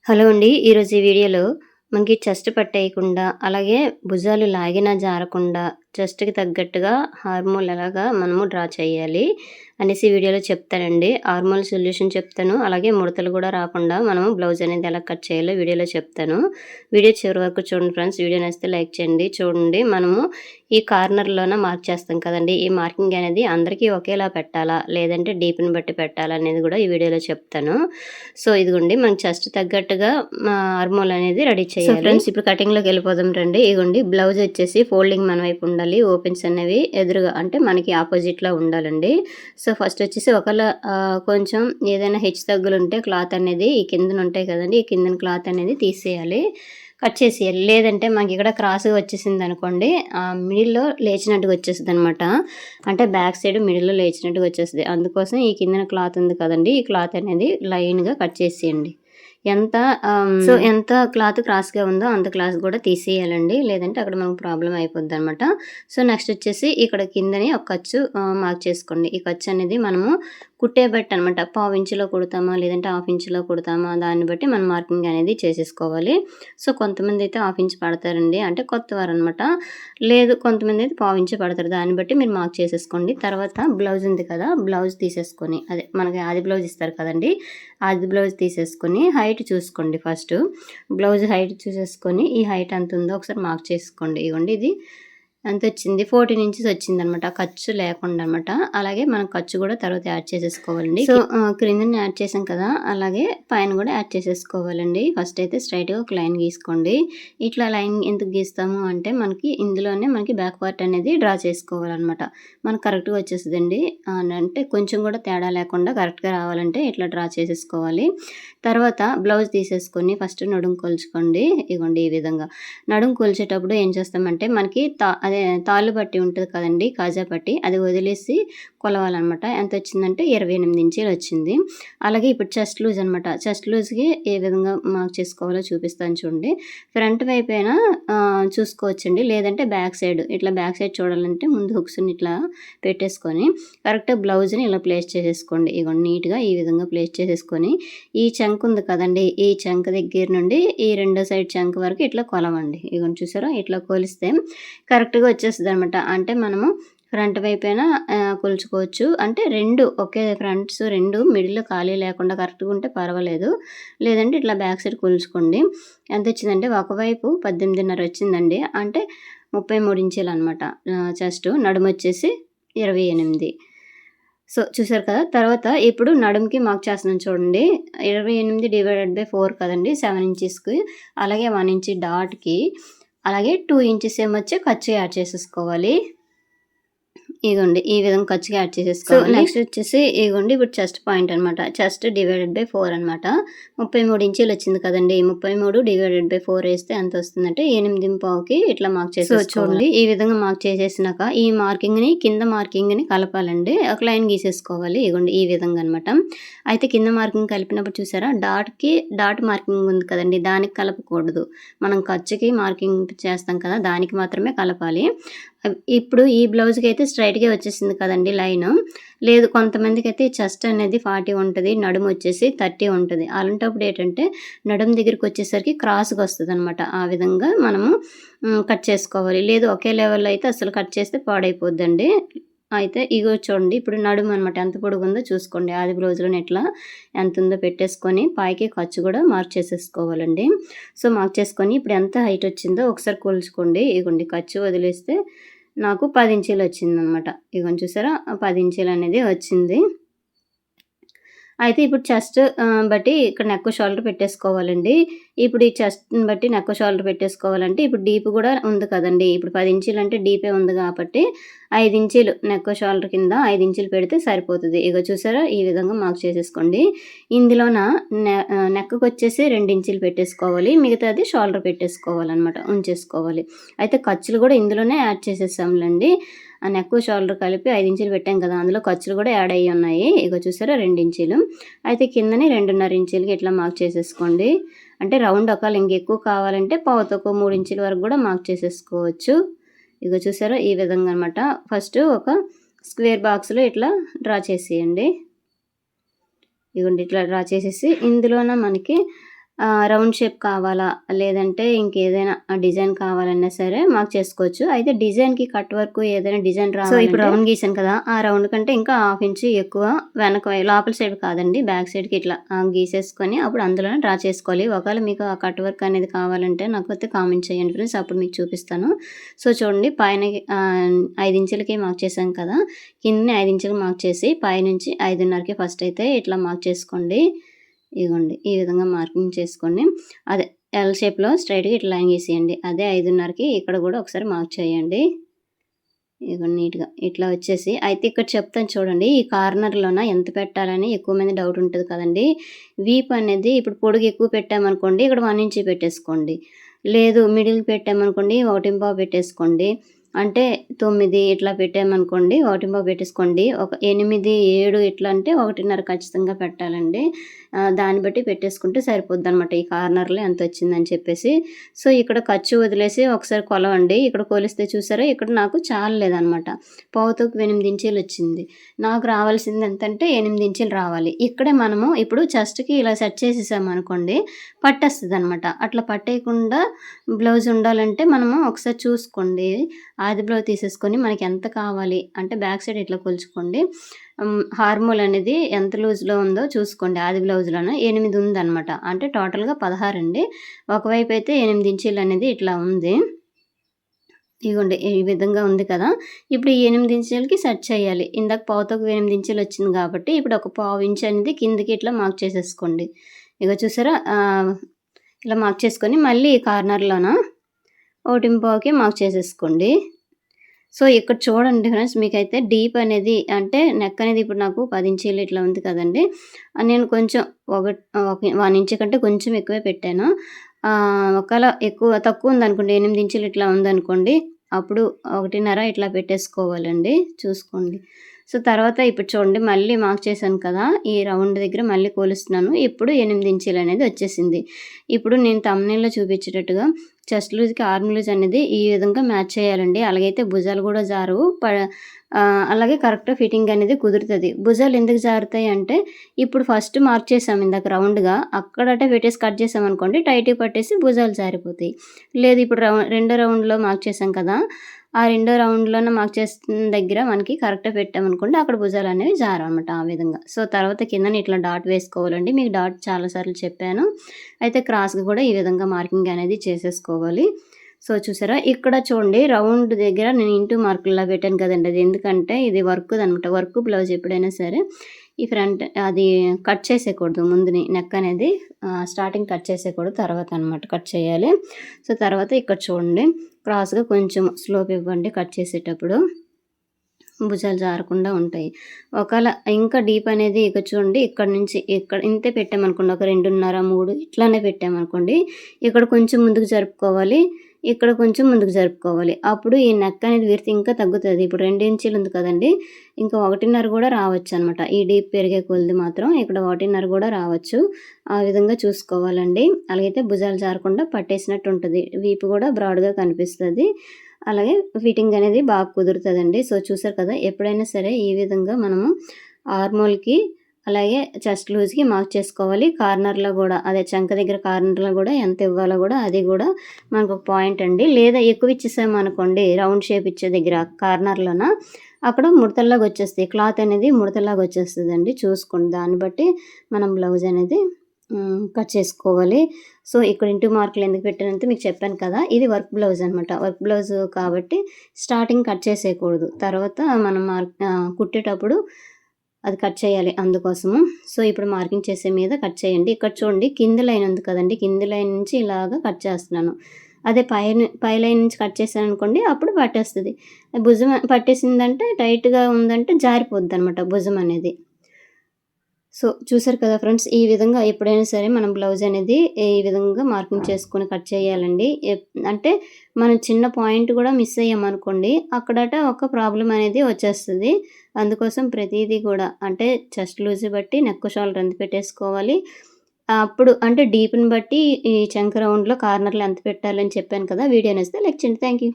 Hello అండి. ఈరోజు ఈ వీడియోలో మనకి చెస్ట్ పట్టేయకుండా, అలాగే భుజాలు లాగినా జారకుండా, చెస్ట్‌కి తగ్గట్టుగా హార్మోల్ ఎలాగా మనము డ్రా చేయాలి అనేసి వీడియోలో చెప్తానండి. హార్మోల్ సొల్యూషన్ చెప్తాను. అలాగే ముడతలు కూడా రాకుండా మనము బ్లౌజ్ అనేది ఎలా కట్ చేయాలో వీడియోలో చెప్తాను. వీడియో చివరి వరకు చూడండి ఫ్రెండ్స్. వీడియో నచ్చితే లైక్ చేయండి. చూడండి, మనము ఈ కార్నర్‌లోన మార్క్ చేస్తాం కదండీ! ఈ మార్కింగ్ అనేది అందరికీ ఒకేలా పెట్టాలా? లేదంటే డీప్‌ని బట్టి పెట్టాలా? అనేది కూడా ఈ వీడియోలో చెప్తాను. సో, ఇదిగోండి మనకి చెస్ట్ తగ్గట్టుగా ఆర్మోల్ అనేది రెడీ చేయాలి. ఫ్రెండ్స్, ఇప్పుడు కటింగ్‌లోకి వెళ్ళిపోదాం రండి. ఇగోండి, బ్లౌజ్ వచ్చేసి ఫోల్డింగ్ మన వైపు ఉండాలి. ఓపెన్స్ అనేవి ఎదురుగా అంటే మనకి ఆపోజిట్‌లో ఉండాలండి. సో, ఫస్ట్ వచ్చేసి కొంచెం ఏదైనా హెచ్చు తగ్గులుంటే క్లాత్ అనేది ఈ కిందన ఉంటాయి కదండీ! ఈ కిందన క్లాత్ అనేది తీసేయాలి. కట్ చేసేయాలి. లేదంటే మనకిక్కడ క్రాస్‌గా వచ్చేసిందనుకోండి, మిడిల్‌లో లేచినట్టుగా వచ్చేస్తదనమాట. అంటే బ్యాక్ సైడ్ మిడిల్‌లో లేచినట్టుగా వచ్చేస్తది. అందుకోసం ఈ కిందన క్లాత్ ఉంది కదండీ! ఈ క్లాత్ అనేది లైన్‌గా కట్ చేసేయండి. ఎంత క్లాత్ క్రాస్‌గా ఉందో అంత క్లాత్ కూడా తీసేయాలండి. లేదంటే అక్కడ మనకు ప్రాబ్లమ్ అయిపోద్దనమాట. సో, నెక్స్ట్ వచ్చేసి ఇక్కడ కిందని ఒక ఖర్చు మార్క్ చేసుకోండి. ఈ ఖర్చు అనేది మనము కుట్టే బట్టి అనమాట. పావు ఇంచులో కుడతామా, లేదంటే హాఫ్ ఇంచులో కుడతామా, దాన్ని బట్టి మనం మార్కింగ్ అనేది చేసేసుకోవాలి. సో, కొంతమంది అయితే హాఫ్ ఇంచ్ పడతారండి. అంటే కొత్తవారనమాట. లేదు, కొంతమంది అయితే పావు ఇంచు పడతారు. దాన్ని బట్టి మీరు మార్క్ చేసేసుకోండి. తర్వాత బ్లౌజ్ ఉంది కదా! బ్లౌజ్ తీసేసుకొని, అదే మనకి ఆది బ్లౌజ్ ఇస్తారు కదండీ! ఆది బ్లౌజ్ తీసేసుకొని హైట్ చూసుకోండి ఫస్టు. బ్లౌజ్ హైట్ చూసేసుకొని ఈ హైట్ ఎంతుందో ఒకసారి మార్క్ చేసుకోండి. ఇగోండి, ఇది ఎంతొచ్చింది, 14 ఇంచెస్ వచ్చిందనమాట. ఖర్చు లేకుండా అనమాట. అలాగే మనం ఖర్చు కూడా తర్వాత యాడ్ చేసేసుకోవాలండి. సో, క్రిందన యాడ్ చేసాం కదా! అలాగే పైన కూడా యాడ్ చేసేసుకోవాలండి. ఫస్ట్ అయితే స్ట్రైట్‌గా ఒక లైన్ గీసుకోండి. ఇట్లా లైన్ ఎందుకు గీస్తాము అంటే మనకి ఇందులోనే మనకి బ్యాక్ పార్ట్ అనేది డ్రా చేసుకోవాలనమాట. మనకు కరెక్ట్‌గా వచ్చేస్తదండి. అంటే కొంచెం కూడా తేడా లేకుండా కరెక్ట్‌గా రావాలంటే ఇట్లా డ్రా చేసేసుకోవాలి. తర్వాత బ్లౌజ్ తీసేసుకొని ఫస్ట్ నడుము కొలుచుకోండి. ఇగోండి ఈ విధంగా. నడుము కొలిచేటప్పుడు ఏం చేస్తామంటే మనకి అదే తాళ్ళు పట్టి ఉంటది కదండీ! కాజా పట్టి, అది వదిలేసి కొలవాలనమాట. ఎంతొచ్చిందంటే 28 ఇంచీలు వచ్చింది. అలాగే ఇప్పుడు చెస్ట్ లూజ్ అనమాట. చెస్ట్ లూజ్‌కి ఏ విధంగా మార్క్ చేసుకోవాలో చూపిస్తాను చూడండి. ఫ్రంట్ వైపైనా చూసుకోవచ్చండి. లేదంటే బ్యాక్ సైడ్, ఇట్లా బ్యాక్ సైడ్ చూడాలంటే ముందు హుక్స్‌ని ఇట్లా పెట్టేసుకొని కరెక్ట్‌గా బ్లౌజ్‌ని ఇలా ప్లేస్ చేసేసుకోండి. ఇగోండి, నీట్‌గా ఈ విధంగా ప్లేస్ చేసేసుకొని ఈ చంక్ ఉంది కదండీ! ఈ చంక్ దగ్గర నుండి ఈ రెండో సైడ్ చంక్ వరకు ఇట్లా కొలవండి. ఇగోండి, చూసారా? ఇట్లా కొలిస్తే కరెక్ట్‌గా వచ్చేస్తదనమాట. అంటే మనము ఫ్రంట్ వైపైనా కొలుచుకోవచ్చు. అంటే 2 ఒకే ఫ్రంట్స్ 2 మిడిల్‌లో ఖాళీ లేకుండా కరెక్ట్‌గా ఉంటే పర్వాలేదు. లేదంటే ఇట్లా బ్యాక్ సైడ్ కొలుచుకోండి. ఎంతొచ్చిందంటే ఒకవైపు 18.5 వచ్చిందండి. అంటే 33 ఇంచీలనమాట చెస్టు. నడుమొచ్చేసి 28. సో, చూసారు కదా! తర్వాత ఇప్పుడు నడుముకి మార్క్ చేస్తున్నాను చూడండి. 28/4 కదండీ! 7 ఇంచెస్‌కి. అలాగే 1 ఇంచ్ డాట్‌కి, అలాగే 2 ఇంచెస్ ఏమొచ్చి ఖర్చు యాడ్ చేసేసుకోవాలి. ఇగోండి, ఈ విధంగా ఖర్చుగా యాడ్ చేసేసుకోవాలి. సో, నెక్స్ట్ వచ్చేసి ఇగోండి, ఇప్పుడు చెస్ట్ పాయింట్ అనమాట. చెస్ట్ /4 అనమాట. 33 ఇంచీలు వచ్చింది కదండీ! 33/4 ఏస్తే ఎంత వస్తుందంటే 8.5కి ఇట్లా మార్క్ చేసేసుకోవాలి. సో, చూడండి, ఈ విధంగా మార్క్ చేసేసినాక ఈ మార్కింగ్‌ని కింద మార్కింగ్‌ని కలపాలండి. ఒక లైన్ గీసేసుకోవాలి. ఇగోండి, ఈ విధంగా అనమాట. అయితే కింద మార్కింగ్ కలిపినప్పుడు చూసారా, డాట్ మార్కింగ్ ఉంది కదండీ! దానికి కలపకూడదు. మనం ఖర్చుకి మార్కింగ్ చేస్తాం కదా! దానికి మాత్రమే కలపాలి. ఇప్పుడు ఈ బ్లౌజ్‌కైతే స్ట్రెయిట్‌గా వచ్చేసింది కదండీ లైను. లేదు, కొంతమందికైతే చెస్ట్ అనేది 40 ఉంటది. నడుము వచ్చేసి 30 ఉంటది. అలాంటప్పుడు ఏంటంటే నడుము దగ్గరికొచ్చేసరికి క్రాస్‌గా వస్తదనమాట. ఆ విధంగా మనము కట్ చేసుకోవాలి. లేదు, ఒకే లెవెల్‌లో అయితే అసలు కట్ చేస్తే పాడైపోద్దండి. అయితే ఇగో చూడండి, ఇప్పుడు నడుము అనమాట ఎంత పొడుగుందో చూసుకోండి. ఆది బ్లౌజ్‌లోనే ఇట్లా ఎంతుందో పెట్టేసుకొని పైకి ఖర్చు కూడా మార్క్ చేసేసుకోవాలండి. సో, మార్క్ చేసుకొని ఇప్పుడు ఎంత హైట్ వచ్చిందో ఒకసారి కొలుచుకోండి. ఇగోండి, ఖర్చు వదిలేస్తే నాకు 10 ఇంచీలు వచ్చిందనమాట. ఇగోండి, చూసారా? 10 ఇంచీలు అనేది వచ్చింది. అయితే ఇప్పుడు చెస్ట్ బట్టి ఇక్కడ నెక్, షోల్డర్ పెట్టేసుకోవాలండి. ఇప్పుడు ఈ చెస్ట్‌ని బట్టి నెక్, షోల్డర్ పెట్టేసుకోవాలంటే ఇప్పుడు డీప్ కూడా ఉంది కదండీ! ఇప్పుడు 10 ఇంచీలంటే డీపే ఉంది కాబట్టి 5 ఇంచీలు నెక్, షోల్డర్ కింద 5 ఇంచీలు పెడితే సరిపోతది. ఇగో చూసారా? ఈ విధంగా మార్క్ చేసేసుకోండి. ఇందులోన నెక్‌కొచ్చేసి 2 ఇంచీలు పెట్టేసుకోవాలి. మిగతాది షోల్డర్ పెట్టేసుకోవాలనమాట, ఉంచేసుకోవాలి. అయితే ఖర్చులు కూడా ఇందులోనే యాడ్ చేసేసాంలెండి. ఆ నెక్, షోల్డర్ కలిపి 5 ఇంచీలు పెట్టాం కదా! అందులో ఖర్చులు కూడా యాడ్ అయ్యున్నాయి. ఇగో చూసారా? 2 ఇంచీలు. అయితే కిందని 2.5 ఇంచీలకి ఇట్లా మార్క్ చేసేసుకోండి. అంటే రౌండ్ ఒకవేళ ఇంకెక్కువ కావాలంటే పావుతక్కువ 3 ఇంచుల వరకు కూడా మార్క్ చేసేసుకోవచ్చు. ఇగో చూసారా? ఈ విధంగా అనమాట. ఫస్ట్ ఒక స్క్వేర్ బాక్స్‌లో ఇట్లా డ్రా చేసేయండి. ఇగోండి, ఇట్లా డ్రా చేసేసి ఇందులోన మనకి రౌండ్ షేప్ కావాలా, లేదంటే ఇంకేదైనా డిజైన్ కావాలన్నా సరే మాకు చేసుకోవచ్చు. అయితే డిజైన్‌కి కట్ వర్క్ ఏదైనా డిజైన్ రావాలంటే ఇప్పుడు రౌండ్ గీసాను కదా! ఆ రౌండ్ కంటే ఇంకా హాఫ్ ఇంచు ఎక్కువ లోపల సైడ్ కాదండి. బ్యాక్ సైడ్‌కి ఇట్లా గీసేసుకొని అప్పుడు అందులోనే డ్రా చేసుకోవాలి. ఒకవేళ మీకు ఆ కట్ వర్క్ అనేది కావాలంటే నాకైతే కామెంట్ చేయండి ఫ్రెండ్స్. అప్పుడు మీకు చూపిస్తాను. సో, చూడండి పైన 5 ఇంచులకి మార్క్ చేశాం కదా! కిందనే 5 ఇంచులు మార్క్ చేసి పైనుంచి 5:30కి ఫస్ట్ అయితే ఇట్లా మార్క్ చేసుకోండి. ఇగోండి ఈ విధంగా మార్కింగ్ చేసుకోండి. అదే ఎల్ షేప్‌లో స్ట్రెయిట్‌గా ఇట్లా లైన్ గీసేయండి. అదే 5:30కి ఇక్కడ గూడా ఒకసారి మార్క్ చేయండి. ఇగోండి నీట్‌గా ఇట్లా వచ్చేసి అయితే ఇక్కడ చెప్తాను చూడండి. ఈ కార్నర్‌లోన ఎంత పెట్టాలని ఎక్కువ మంది డౌట్ ఉంటది కదండీ! వీప్ అనేది ఇప్పుడు పొడుగు ఎక్కువ పెట్టామనుకోండి ఇక్కడ 1 ఇంచ్ పెట్టేసుకోండి. లేదు మిడిల్ పెట్టామనుకోండి 1.5 పెట్టేసుకోండి. అంటే 9 ఇట్లా పెట్టామనుకోండి 1.5 పెట్టేసుకోండి. ఒక 8, 7 ఇట్లా అంటే 1.5 ఖచ్చితంగా పెట్టాలండి. దాన్ని బట్టి పెట్టేసుకుంటే సరిపోద్దనమాట. ఈ కార్నర్‌లో ఎంతొచ్చిందని చెప్పేసి. సో, ఇక్కడ ఖర్చు వదిలేసి ఒకసారి కొలవండి. ఇక్కడ కొలిస్తే చూసారా ఇక్కడ నాకు చాలలేదనమాట. పావుతొక్కు 8 ఇంచీలొచ్చింది. నాకు రావాల్సింది ఎంతంటే 8 ఇంచీలు రావాలి. ఇక్కడే మనము ఇప్పుడు చెస్ట్‌కి ఇలా సెట్ చేసేసామనుకోండి పట్టేస్తదనమాట. అట్లా పట్టేయకుండా బ్లౌజ్ ఉండాలంటే మనము ఒకసారి చూసుకోండి. ఆది బ్లౌజ్ తీసేసుకొని మనకెంత కావాలి అంటే బ్యాక్ సైడ్ ఇట్లా కొలుచుకోండి. హార్మోల్ అనేది ఎంత లూజ్‌లో ఉందో చూసుకోండి ఆది బ్లౌజ్‌లోన 8 ఉందనమాట. అంటే టోటల్‌గా 16 అండి. ఒకవైపు అయితే 8 ఇంచీలనేది ఇట్లా ఉంది. ఇగోండి ఈ విధంగా ఉంది కదా! ఇప్పుడు ఈ 8 ఇంచులకి సెట్ చేయాలి. ఇందాక పావుతొక్కు 8 ఇంచులొచ్చింది కాబట్టి ఇప్పుడు ఒక పావు ఇంచ్ అనేది కిందకి ఇట్లా మార్క్ చేసేసుకోండి. ఇగో చూసారా? ఇలా మార్క్ చేసుకొని మళ్ళీ కార్నర్‌లోన 1.5కి మార్క్ చేసేసుకోండి. సో, ఇక్కడ చూడండి ఫ్రెండ్స్ మీకైతే డీప్ అనేది అంటే నెక్ అనేది ఇప్పుడు నాకు 10 ఇంచీలు ఇట్లా ఉంది కదండీ! నేను కొంచెం ఒక 1 ఇంచ్ కంటే కొంచెం ఎక్కువే పెట్టాను. ఒకవేళ తక్కువ ఉందనుకోండి 8 ఇంచులు ఇట్లా ఉందనుకోండి అప్పుడు 1.5 ఇట్లా పెట్టేసుకోవాలండి చూసుకోండి. సో, తర్వాత ఇప్పుడు చూడండి మళ్ళీ మార్క్ చేశాను కదా! ఈ రౌండ్ దగ్గర మళ్ళీ కొలుస్తున్నాను. ఇప్పుడు 8 ఇంచీలనేది వచ్చేసింది. ఇప్పుడు నేను థంబ్‌నెయిల్‌లో చూపించేటట్టుగా చెస్ట్ లూజ్‌కి ఆర్మ్ లూజ్ అనేది ఈ విధంగా మ్యాచ్ చేయాలండి. అలాగైతే భుజాలు కూడా జారవు. అలాగే కరెక్ట్‌గా ఫిట్టింగ్ అనేది కుదురుతది. భుజాలు ఎందుకు జారుతాయి అంటే ఇప్పుడు ఫస్ట్ మార్క్ చేసాం ఇందాక రౌండ్‌గా అక్కడటే పెట్టేసి కట్ చేసామనుకోండి టైట్‌గా పట్టేసి భుజాలు జారిపోతాయి. లేదు ఇప్పుడు రెండో రౌండ్‌లో మార్క్ చేసాం కదా! ఆ రెండో రౌండ్‌లోనే మార్క్ చేసిన దగ్గర మనకి కరెక్ట్‌గా పెట్టామనుకోండి అక్కడ భుజాలనేవి జారవనమాట ఆ విధంగా. సో, తర్వాత కిందన ఇట్లా డాట్ వేసుకోవాలండి. మీకు డాట్ చాలా సార్లు చెప్పాను. అయితే క్రాస్‌గా కూడా ఈ విధంగా మార్కింగ్ అనేది చేసేసుకోవాలి. సో, చూసారా? ఇక్కడ చూడండి రౌండ్ దగ్గర నేను ఇంటూ మార్కుల్లా పెట్టాను కదండీ! అది ఎందుకంటే ఇది వర్క్‌దనమాట. వర్క్ బ్లౌజ్ ఎప్పుడైనా సరే ఈ ఫ్రంట్ అది కట్ చేసేయకూడదు ముందుని నెక్ అనేది స్టార్టింగ్ కట్ చేసేయకూడదు. తర్వాత అనమాట కట్ చేయాలి. సో, తర్వాత ఇక్కడ చూడండి క్రాస్‌గా కొంచెం స్లోప్ ఇవ్వండి కట్ చేసేటప్పుడు. భుజాలు జారకుండా ఉంటాయి. ఒకవేళ ఇంకా డీప్ అనేది ఇక చూడండి ఇక్కడి నుంచి ఇక్కడ ఇంతే పెట్టామనుకోండి ఒక 2.5, 3 ఇట్లానే పెట్టామనుకోండి. ఇక్కడ కొంచెం ముందుకు జరుపుకోవాలి. ఇక్కడ కొంచెం ముందుకు జరుపుకోవాలి. అప్పుడు ఈ నెక్ అనేది విడ్త్ ఇంకా తగ్గుతది. ఇప్పుడు 2 ఇంచీలు ఉంది కదండీ! ఇంకా 1.5 కూడా రావచ్చనమాట. ఈ డీప్ పెరిగే కొలది మాత్రం ఇక్కడ 1.5 కూడా రావచ్చు. ఆ విధంగా చూసుకోవాలండి. అలాగైతే భుజాలు జారకుండా పట్టేసినట్టు ఉంటది. వీపు కూడా బ్రాడ్‌గా కనిపిస్తది. అలాగే ఫిట్టింగ్ అనేది బాగా కుదురుతదండి. సో, చూసారు కదా! ఎప్పుడైనా సరే ఈ విధంగా మనము ఆర్మోల్‌కి అలాగే చెస్ట్ లూజ్‌కి మార్క్ చేసుకోవాలి. కార్నర్‌లో గూడా అదే చంక దగ్గర కార్నర్‌లో గూడా ఎంత ఇవ్వాలో గూడా అది గూడా మనకొక పాయింట్ అండి. లేదా ఎక్కువ ఇచ్చేసామనుకోండి రౌండ్ షేప్ ఇచ్చే దగ్గర కార్నర్‌లోన అక్కడ ముడతల్లాగా వచ్చేస్తాయి. క్లాత్ అనేది ముడతల్లాగా వచ్చేస్తదండి. చూసుకోండి. దాన్ని బట్టి మనం బ్లౌజ్ అనేది కట్ చేసుకోవాలి. సో, ఇక్కడ ఇంటూ మార్కులు ఎందుకు పెట్టానంటే మీకు చెప్పాను కదా! ఇది వర్క్ బ్లౌజ్ అనమాట. వర్క్ బ్లౌజ్ కాబట్టి స్టార్టింగ్ కట్ చేసేయకూడదు. తర్వాత మనం కుట్టేటప్పుడు అది కట్ చేయాలి అందుకోసము. సో, ఇప్పుడు మార్కింగ్ చేసే మీద కట్ చేయండి. ఇక్కడ చూడండి కింద లైన్ ఉంది కదండీ! కింది లైన్ నుంచి ఇలాగా కట్ చేస్తున్నాను. అదే పై లైన్ నుంచి కట్ చేశాననుకోండి అప్పుడు పట్టేస్తది. భుజం పట్టేసిందంటే టైట్‌గా ఉందంటే జారిపోద్దనమాట భుజం అనేది. సో, చూసారు కదా ఫ్రెండ్స్. ఈ విధంగా ఎప్పుడైనా సరే మనం బ్లౌజ్ అనేది ఈ విధంగా మార్కింగ్ చేసుకొని కట్ చేయాలండి. అంటే మనం చిన్న పాయింట్ కూడా మిస్ అయ్యామనుకోండి, అక్కడట ఒక ప్రాబ్లమ్ అనేది వచ్చేస్తది. అందుకోసం ప్రతీదీ కూడా అంటే చెస్ట్ లూజ్ బట్టి నెక్ షోల్డర్ ఎంత పెట్టేసుకోవాలి. అప్పుడు అంటే డీప్‌ని బట్టి ఈ చంక రౌండ్‌లో కార్నర్‌లో ఎంత పెట్టాలని చెప్పాను కదా! వీడియో నచ్చితే లైక్ చేయండి. Thank you.